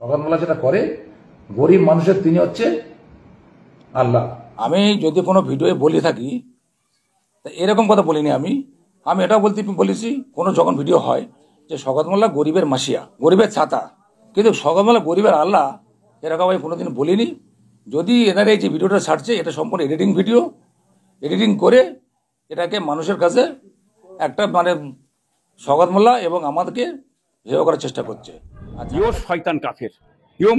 সকালবেলা যেটা করে গরিব মানুষের তিনি হচ্ছে আল্লাহ। আমি যদি কোনো ভিডিওয়ে বলে থাকি তা এরকম কথা বলিনি। আমি এটাও বলেছি কোনো যখন ভিডিও হয় যে শওকত মোল্লা গরিবের মাসিয়া, গরিবের ছাতা, কিন্তু শওকত মোল্লা গরিবের আল্লাহ এরকম আমি কোনোদিন বলিনি। যদি এনারা এই যে ভিডিওটা ছাড়ছে এটা সম্পূর্ণ এডিটিং ভিডিও, এডিটিং করে এটাকে মানুষের কাছে একটা মানে শওকত মোল্লা এবং আমাদেরকে হেয় করার চেষ্টা করছে। ইও শয়তান কাফের, ইও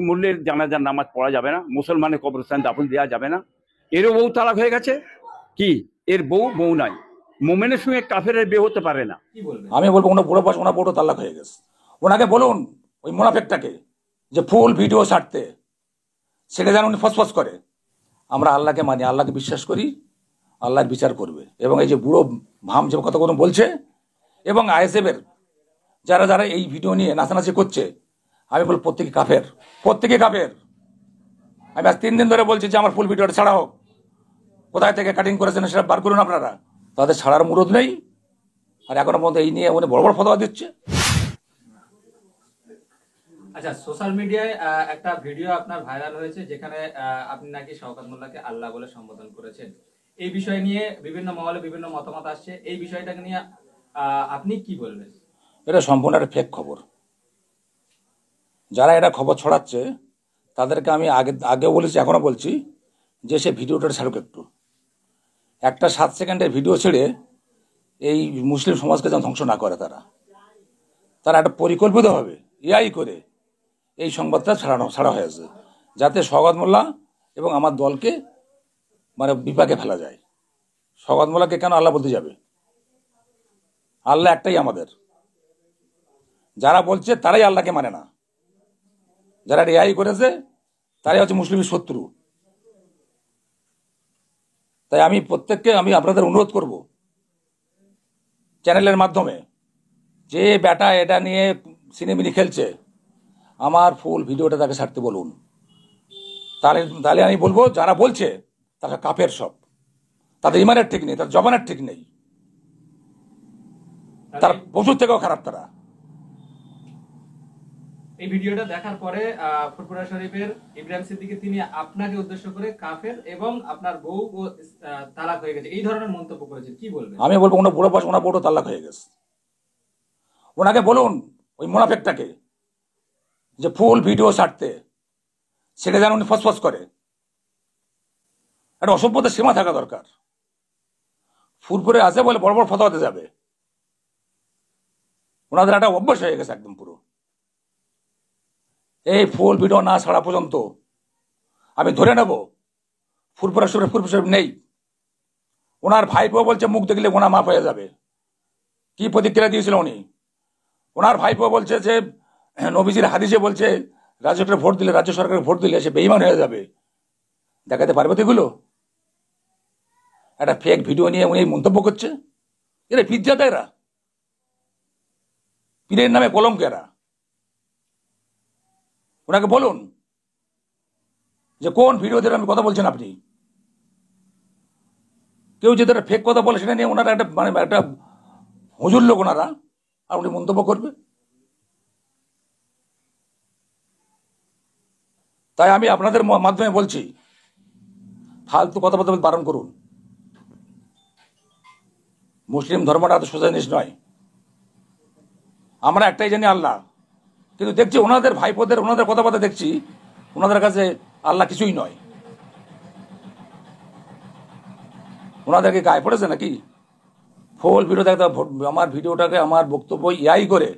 মূল্যের জানাজার নামাজ পড়া যাবে না, মুসলমানের কবরস্থান দাফন দেওয়া যাবে না। এরও বউ তালাক হয়ে গেছে, কি এর বউ নাই, মোমেনের সঙ্গে কাফেরের বিয়ে হতে পারে না। আমি বলবো ওনার বুড়ো পাশ ওনার বড় তালাক হয়ে গেছে। ওনাকে বলুন ওই মুনাফেকটাকে যে ফুল ভিডিও ছাড়তে, সেটা যেন উনি ফসফস করে। আমরা আল্লাহকে মানি, আল্লাহকে বিশ্বাস করি, আল্লাহর বিচার করবে। এবং এই যে বুড়ো ভাম যে কথা কোনো বলছে এবং আইএসএফের যারা যারা এই ভিডিও নিয়ে নাচানাচি করছে, আমি বলবো প্রত্যেকে কাফের, প্রত্যেকে কাফের। আমি আজ 3 দিন ধরে বলছি যে আমার ফুল ভিডিওটা ছাড়া হোক, কোথায় থেকে কাটিং করেছেন সেটা বার করুন আপনারা। তাদের ছাড়ার মুরদ নেই, আর এখনো পর্যন্ত এই নিয়ে উনি বড় বড় ফতোয়া দিচ্ছে। আচ্ছা, সোশ্যাল মিডিয়ায় একটা ভিডিও আপনার ভাইরাল হয়েছে যেখানে আপনি নাকি শওকত মোল্লাকে আল্লাহ বলে সম্বোধন করেছেন। এই বিষয় নিয়ে বিভিন্ন মহলে বিভিন্ন মতামত আসছে, এই বিষয়টাকে নিয়ে আপনি কি বলবেন? এটা সম্পূর্ণ একটা ফেক খবর। যারা এটা খবর ছড়াচ্ছে তাদেরকে আমি আগেও বলেছি, এখনও বলছি যে সে ভিডিওটা ছাড়ুক একটু। একটা 7 সেকেন্ডের ভিডিও ছেড়ে এই মুসলিম সমাজকে যেন ধ্বংস না করে তারা একটা পরিকল্পিতভাবে এআই করে এই সংবাদটা ছাড়া হয়েছে, যাতে শওকত মোল্লা এবং আমার দলকে মানে বিপাকে ফেলা যায়। শওকত মোল্লাকে কেন আল্লাহ বলতে যাবে? আল্লাহ একটাই আমাদের। যারা বলছে তারাই আল্লাহকে মানে না, যারা এআই করেছে তারাই হচ্ছে মুসলিমের শত্রু। তাই আমি প্রত্যেককে আপনাদের অনুরোধ করব চ্যানেলের মাধ্যমে, যে ব্যাটা এটা নিয়ে সিনেমিনি খেলছে আমার ফুল ভিডিওটা তাকে ছাড়তে বলুন। তাহলে আমি বলবো যারা বলছে তারা কাফের সব, তাদের ইমানের ঠিক নেই, তার জবানের ঠিক নেই, তার পশুর থেকেও খারাপ তারা। এই ভিডিওটা দেখার পরে ফুরফুরা শরীফের ইব্রাহিম সিদ্দিকী তিনি আপনাকে উদ্দেশ্য করে কাফের এবং আপনার বউ তালাক হয়ে গেছে এই ধরনের মন্তব্য করেছেন, কি বলবেন? আমি বলবো ওনার বুড়ো পাশ ওনার বড় তালাক হয়ে গেছে। ওনাকে বলুন ওই মুনাফেকটাকে যে ফুল ভিডিও ছাড়তে, সেটা যেন উনি ফসফস করে। একটা অসভ্যতার সীমা থাকা দরকার। ফুরফুরে আছে বলে বড় বড় ফতোয়াতে যাবে, ওনাদের একটা অভ্যাস হয়ে গেছে একদম পুরো। এই ফুল ভিডিও না ছাড়া পর্যন্ত আমি ধরে নেব ফুরফুরা শরীফ নেই। ওনার ভাইপো বলছে মুখ দেখলে গোনা মাফ হয়ে যাবে। কি প্রতিক্রিয়া দিয়েছিল উনি? ওনার ভাইপো বলছে যে নবীজির হাদিসে বলছে রাজ্য সরকারের ভোট দিলে সে বেঈমান হয়ে যাবে। দেখাতে পারবে তো এগুলো? একটা ফেক ভিডিও নিয়ে উনি মন্তব্য করছে। এরা পিজ্জাটা, এরা পীরের নামে কলঙ্ক। এরা ওনাকে বলুন যে কোন ভিডিওতে আমি কথা বলছেন আপনি। কেউ যদি একটা ফেক কথা বলে সেটা নিয়ে ওনারা একটা একটা হুজুর লোক ওনারা, আর উনি মন্তব্য করবে। তাই আমি আপনাদের মাধ্যমে বলছি ফালতু কথা বলতে বারণ করুন। মুসলিম ধর্মটা এত সোজা জিনিস নয়। আমরা একটাই জানি আল্লাহ, কিন্তু দেখছি ওনাদের ভাইপোদের ওনাদের কথাবার্তা দেখছি ওনাদের কাছে আল্লাহ কিছুই নয়। ওনাদেরকে গায়ে পড়েছে নাকি? ফুল ভিডিও দেখতে আমার ভিডিওটাকে আমার বক্তব্য ইয়াই করে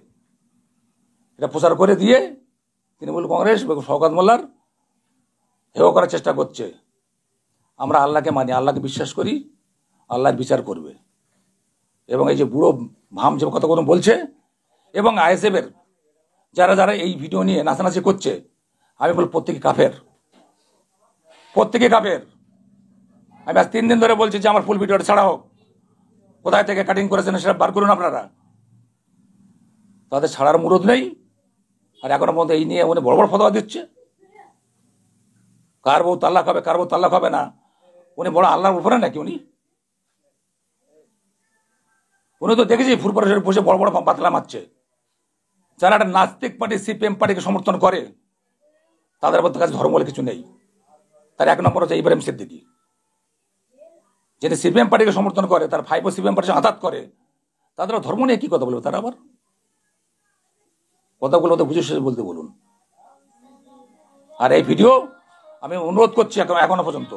এটা প্রচার করে দিয়ে তৃণমূল কংগ্রেস শওকত মোল্লার হেয় করার চেষ্টা করছে। আমরা আল্লাহকে মানি, আল্লাহকে বিশ্বাস করি, আল্লাহর বিচার করবে। এবং এই যে বুড়ো ভাম যে কথা কোনো বলছে এবং আইএসএফের যারা যারা এই ভিডিও নিয়ে নাচানাচি করছে, আমি বলবো প্রত্যেকে কাফের, প্রত্যেকে কাফের। আমি আজ 3 দিন ধরে বলছি যে আমার ফুল ভিডিওটা ছাড়া হোক, কোথায় থেকে কাটিং করেছেন সেটা বার করুন আপনারা। তাদের ছাড়ার মুরদ নেই, আর এখনো পর্যন্ত এই নিয়ে উনি বড় বড় ফতোয়া দিচ্ছে। কার বউ তাল্লাক হবে, কার বউ তাল্লাক হবে না, উনি বড় আল্লাহর উপরে নাকি? উনি তো দেখেছি ফুরফুরা শরীফ বসে বড় বড় পাতলা মারছে, যারা একটা নাস্তিক পার্টি সিপিএম পার্টিকে সমর্থন করে তাদের মধ্যে কাছে ধর্ম বলে কিছু নেই। তার এক নম্বর হচ্ছে ইব্রাহিম সিদ্দিকী, যিনি সিপিএম পার্টিকে সমর্থন করে, তার ভাইপো সিপিএম পার্টির আঘাত করে, তাদের ধর্ম নিয়ে কি কথা বলবে? তারা আবার কথাগুলো তো বুঝে শুনে বলতে বলুন। আর এই ভিডিও আমি অনুরোধ করছি এখনো পর্যন্ত,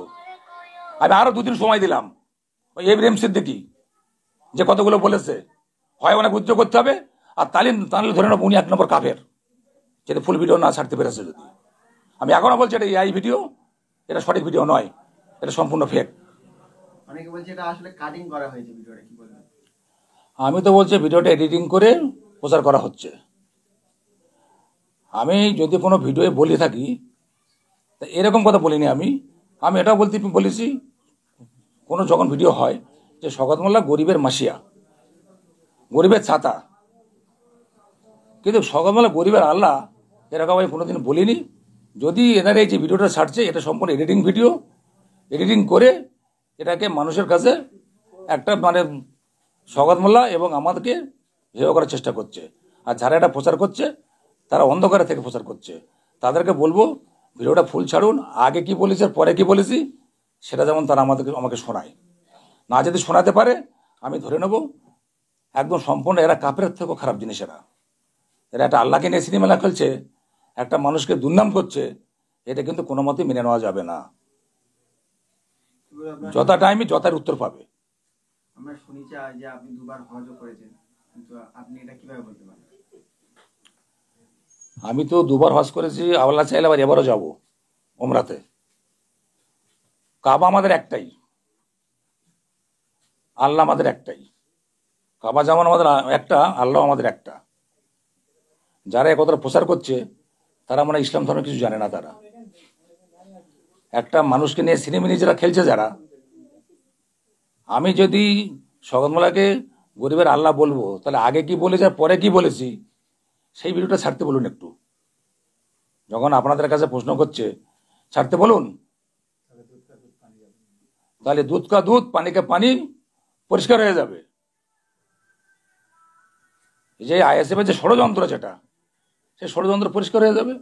আমি আরো 2 দিন সময় দিলাম ওই ইব্রাহিম সিদ্দিকী যে কতগুলো বলেছে, হয় অনেক উদ্যোগ করতে হবে, আর তাহলে ধরে নেব উনি 1 নম্বর কাফের, যদি ফুল ভিডিও না ছাড়তে পেরেছে। যদি আমি এখনো বলছি এটা এই ভিডিও, এটা সঠিক ভিডিও নয়, এটা সম্পূর্ণ ফেক। অনেকে বলছে এটা আসলে কাটিং করা হয়েছে ভিডিওটা, কি বলবেন? আমি তো বলছি ভিডিওটা এডিটিং করে প্রচার করা হচ্ছে। আমি যদি কোনো ভিডিও বলে থাকি তা এরকম কথা বলিনি। আমি এটা বলেছি, কোনো যখন ভিডিও হয় যে শওকত মোল্লা গরিবের মাসিয়া, গরিবের ছাতা, কিন্তু শওকত মোল্লা গরিবের আল্লাহ এরকম আমি কোনোদিন বলিনি। যদি এনারা এই যে ভিডিওটা ছাড়ছে এটা সম্পূর্ণ এডিটিং ভিডিও, এডিটিং করে এটাকে মানুষের কাছে একটা মানে শওকত মোল্লা এবং আমাদেরকে হেয় করার চেষ্টা করছে। আর যারা এটা প্রচার করছে তারা অন্ধকারে থেকে প্রচার করছে। তাদেরকে বলবো ভিডিওটা ফুল ছাড়ুন, আগে কি বলেছি আর পরে কি বলেছি সেটা যেমন তারা আমাকে শোনায়। না যদি শোনাতে পারে আমি ধরে নেব একদম সম্পূর্ণ এরা কাফের থেকেও খারাপ জিনিস। এরা একটা আল্লাহকে নিয়ে সিনেমেলা খেলছে, একটা মানুষকে দুর্নাম করছে, এটা কিন্তু কোনো মতেই মেনে নেওয়া যাবে না। যথা টাইমে যথার উত্তর পাবে। আমরা শুনেছি যে আপনি 2বার হজও করেছেন, কিন্তু আপনি এটা কিভাবে বলতে পারেন? আমি তো 2বার হজ করেছি, আল্লাহ চাইলে আবার এবারও যাব ওমরাতে। কাবা আমাদের একটাই, আল্লাহ আমাদের একটাই। কাবা যেমন আমাদের একটা, আল্লাহ আমাদের একটা। যারা এ কথাটা প্রচার করছে তারা মানে ইসলাম ধর্ম কিছু জানে না। তারা একটা মানুষকে নিয়ে সিনেমা নিজেরা খেলছে যারা। আমি যদি শওকত মোল্লাকে গরিবের আল্লাহ বলবো, তাহলে আগে কি বলেছি আর পরে কি বলেছি সেই ভিডিওটা ছাড়তে বলুন একটু। যখন আপনাদের কাছে প্রশ্ন করছে ছাড়তে বলুন, তাহলে দুধ কা দুধ পানি কা পানি পরিষ্কার হয়ে যাবে। এই যে আইএসএফ এর যে ষড়যন্ত্র, যেটা সেই ষড়যন্ত্র পরিষ্কার হয়ে যাবে।